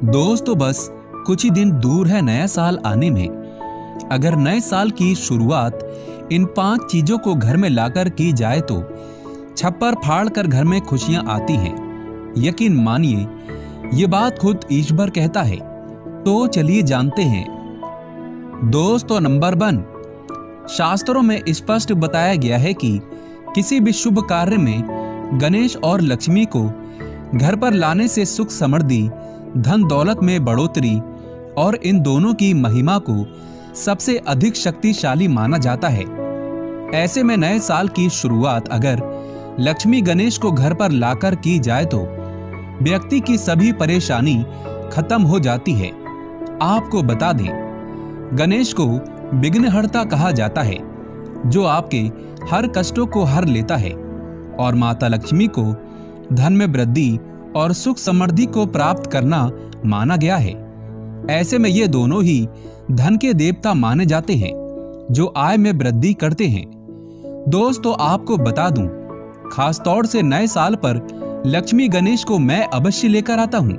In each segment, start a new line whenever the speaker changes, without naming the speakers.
दोस्तों बस कुछ ही दिन दूर है नया साल आने में। अगर नए साल की शुरुआत इन 5 चीजों को घर में लाकर की जाए तो छप्पर फाड़ कर घर में खुशियां आती हैं। यकीन मानिए ये बात खुद ईश्वर कहता है। तो चलिए जानते हैं। दोस्तों नंबर 1, शास्त्रों में स्पष्ट बताया गया है कि किसी भी शुभ कार्य में गणेश और लक्ष्मी को घर पर लाने से सुख समृद्धि, धन दौलत में बढ़ोतरी और इन दोनों की महिमा को सबसे अधिक शक्तिशाली माना जाता है। ऐसे में नए साल की शुरुआत अगर लक्ष्मी गणेश को घर पर लाकर की जाए तो व्यक्ति की सभी परेशानी खत्म हो जाती है। आपको बता दें, गणेश को विघ्नहर्ता कहा जाता है, जो आपके हर कष्टों को हर लेता है, और माता लक्ष्मी को धन में वृद्धि और सुख समृद्धि को प्राप्त करना माना गया है। ऐसे में ये दोनों ही धन के देवता माने जाते हैं, जो आय में वृद्धि करते हैं। दोस्तों आपको बता दूं, खास तौर से नए साल पर लक्ष्मी गणेश को मैं अवश्य लेकर आता हूं,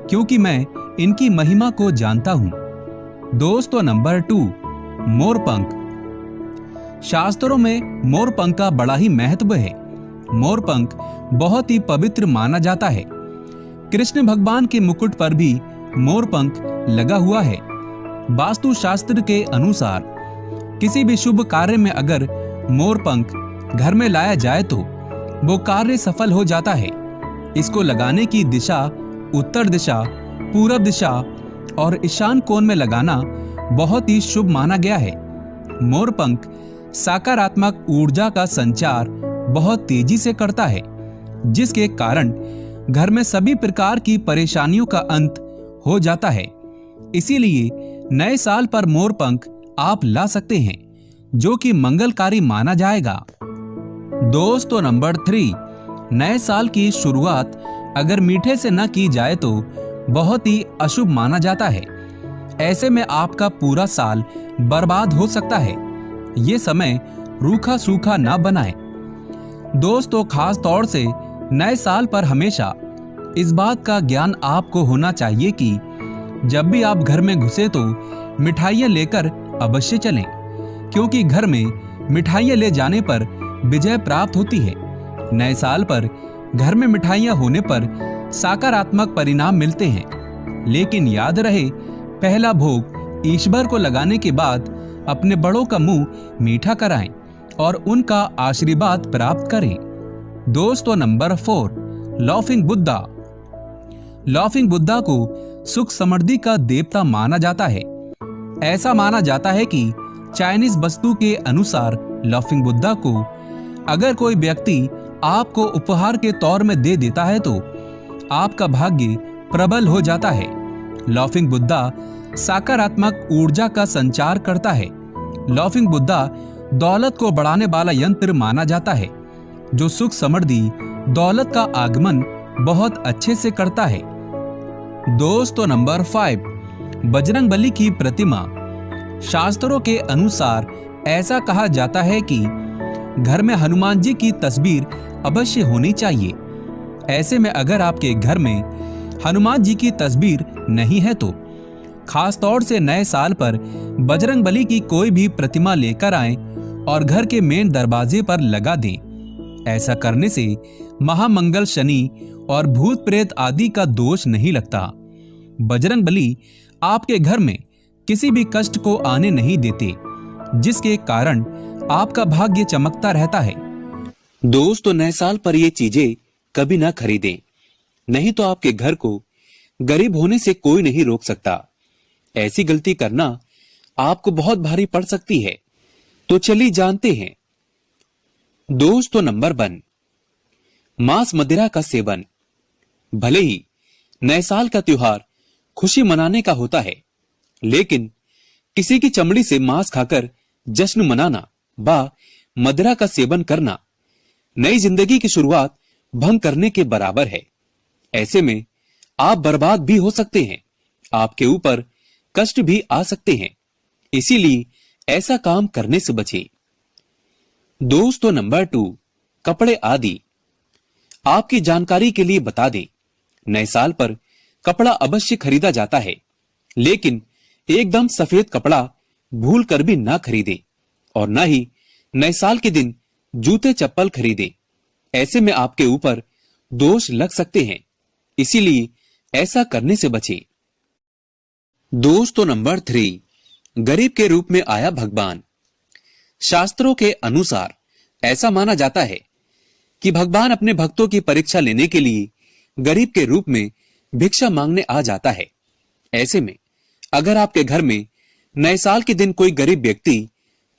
क्योंकि मैं इनकी महिमा को जानता हूं। दोस्तों नंबर 2, मोरपंख। शास्त्रों में मोरपंख का बड़ा ही महत्व है। मोरपंख बहुत ही पवित्र माना जाता है। कृष्ण भगवान के मुकुट पर भी मोरपंख लगा हुआ है। वास्तु शास्त्र के अनुसार किसी भी शुभ कार्य में अगर मोरपंख घर में लाया जाए तो वो कार्य सफल हो जाता है। इसको लगाने की दिशा उत्तर दिशा, पूरब दिशा और ईशान कोण में लगाना बहुत ही शुभ माना गया है। मोरपंख सकारात्मक ऊर्जा का संचार बहुत तेजी से करता है, जिसके कारण घर में सभी प्रकार की परेशानियों का अंत हो जाता है। इसीलिए नए साल पर मोरपंख आप ला सकते हैं, जो कि मंगलकारी माना जाएगा। दोस्तों नंबर 3, नए साल की शुरुआत अगर मीठे से न की जाए तो बहुत ही अशुभ माना जाता है। ऐसे में आपका पूरा साल बर्बाद हो सकता है। ये समय रूखा सूखा ना बनाएं। दोस्तों खास तौर से नए साल पर हमेशा इस बात का ज्ञान आपको होना चाहिए कि जब भी आप घर में घुसे तो मिठाइयाँ लेकर अवश्य चलें, क्योंकि घर में मिठाइयाँ ले जाने पर विजय प्राप्त होती है। नए साल पर घर में मिठाइयाँ होने पर सकारात्मक परिणाम मिलते हैं। लेकिन याद रहे, पहला भोग ईश्वर को लगाने के बाद अपने बड़ों का मुंह मीठा कराएं और उनका आशीर्वाद प्राप्त करें। दोस्तों number 4, laughing Buddha. Laughing Buddha को सुख समृद्धि का देवता माना जाता है। ऐसा माना जाता है कि चाइनीज वस्तु के अनुसार लाफिंग बुद्धा को अगर कोई व्यक्ति आपको उपहार के तौर में दे देता है तो आपका भाग्य प्रबल हो जाता है। लाफिंग बुद्धा सकारात्मक ऊर्जा का संचार करता है। लाफिंग बुद्धा दौलत को बढ़ाने वाला यंत्र माना जाता है, जो सुख समृद्धि, दौलत का आगमन बहुत अच्छे से करता है। दोस्तों नंबर 5, बजरंगबली की प्रतिमा। शास्त्रों के अनुसार ऐसा कहा जाता है कि घर में हनुमान जी की तस्वीर अवश्य होनी चाहिए। ऐसे में अगर आपके घर में हनुमान जी की तस्वीर नहीं है तो खास तौर से नए साल पर बजरंगबली की कोई भी प्रतिमा लेकर आएं और घर के मेन दरवाजे पर लगा दें। ऐसा करने से महामंगल शनि और भूत प्रेत आदि का दोष नहीं लगता। बजरंगबली आपके घर में किसी भी कष्ट को आने नहीं देते, जिसके कारण आपका भाग्य चमकता रहता है। दोस्तों नए साल पर ये चीजें कभी ना खरीदें, नहीं तो आपके घर को गरीब होने से कोई नहीं रोक सकता। ऐसी गलती करना आपको बहुत भारी पड़ सकती है। तो चलिए जानते हैं। दोस्तों नंबर 1, मांस मदिरा का सेवन। भले ही नए साल का त्योहार खुशी मनाने का होता है, लेकिन किसी की चमड़ी से मांस खाकर जश्न मनाना व मदिरा का सेवन करना नई जिंदगी की शुरुआत भंग करने के बराबर है। ऐसे में आप बर्बाद भी हो सकते हैं, आपके ऊपर कष्ट भी आ सकते हैं। इसीलिए ऐसा काम करने से बचें। दोस्तों नंबर 2, कपड़े आदि। आपकी जानकारी के लिए बता दें, नए साल पर कपड़ा अवश्य खरीदा जाता है, लेकिन एकदम सफेद कपड़ा भूल कर भी ना खरीदे और ना ही नए साल के दिन जूते चप्पल खरीदे। ऐसे में आपके ऊपर दोष लग सकते हैं, इसीलिए ऐसा करने से बचें। दोष तो नंबर 3, गरीब के रूप में आया भगवान। शास्त्रों के अनुसार ऐसा माना जाता है कि भगवान अपने भक्तों की परीक्षा लेने के लिए गरीब के रूप में भिक्षा मांगने आ जाता है। ऐसे में अगर आपके घर में नए साल के दिन कोई गरीब व्यक्ति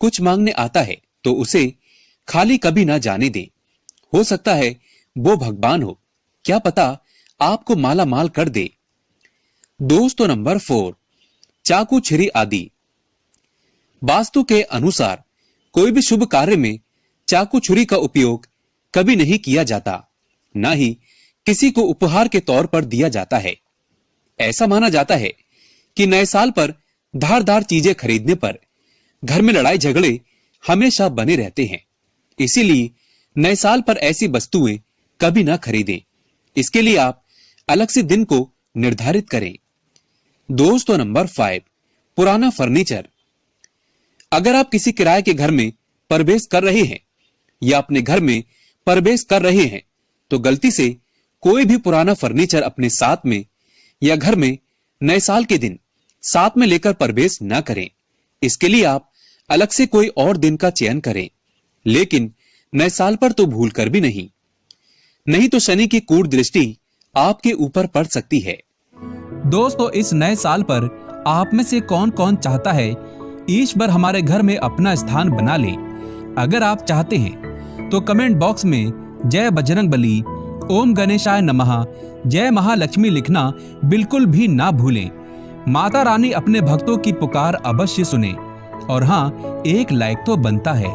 कुछ मांगने आता है तो उसे खाली कभी ना जाने दें। हो सकता है वो भगवान हो, क्या पता आपको माला माल कर दे। दोस्तों नंबर 4, चाकू छुरी आदि। वास्तु के अनुसार कोई भी शुभ कार्य में चाकू छुरी का उपयोग कभी नहीं किया जाता, ना ही किसी को उपहार के तौर पर दिया जाता है। ऐसा माना जाता है कि नए साल पर धारदार चीजें खरीदने पर घर में लड़ाई झगड़े हमेशा बने रहते हैं, इसीलिए नए साल पर ऐसी वस्तुएं कभी ना खरीदें। इसके लिए आप अलग से दिन को निर्धारित करें। दोस्तों नंबर 5, पुराना फर्नीचर। अगर आप किसी किराए के घर में प्रवेश कर रहे हैं या अपने घर में प्रवेश कर रहे हैं तो गलती से कोई भी पुराना फर्नीचर अपने साथ में या घर में नए साल के दिन साथ में लेकर प्रवेश न करें। इसके लिए आप अलग से कोई और दिन का चयन करें, लेकिन नए साल पर तो भूल कर भी नहीं तो शनि की कूट दृष्टि आपके ऊपर पड़ सकती है। दोस्तों, इस नए साल पर आप में से कौन कौन चाहता है ईश्वर हमारे घर में अपना स्थान बना ले? अगर आप चाहते हैं तो कमेंट बॉक्स में जय बजरंगबली, ओम गणेशाय नमः, जय महालक्ष्मी लिखना बिल्कुल भी ना भूलें। माता रानी अपने भक्तों की पुकार अवश्य सुने और हाँ, एक लाइक तो बनता है।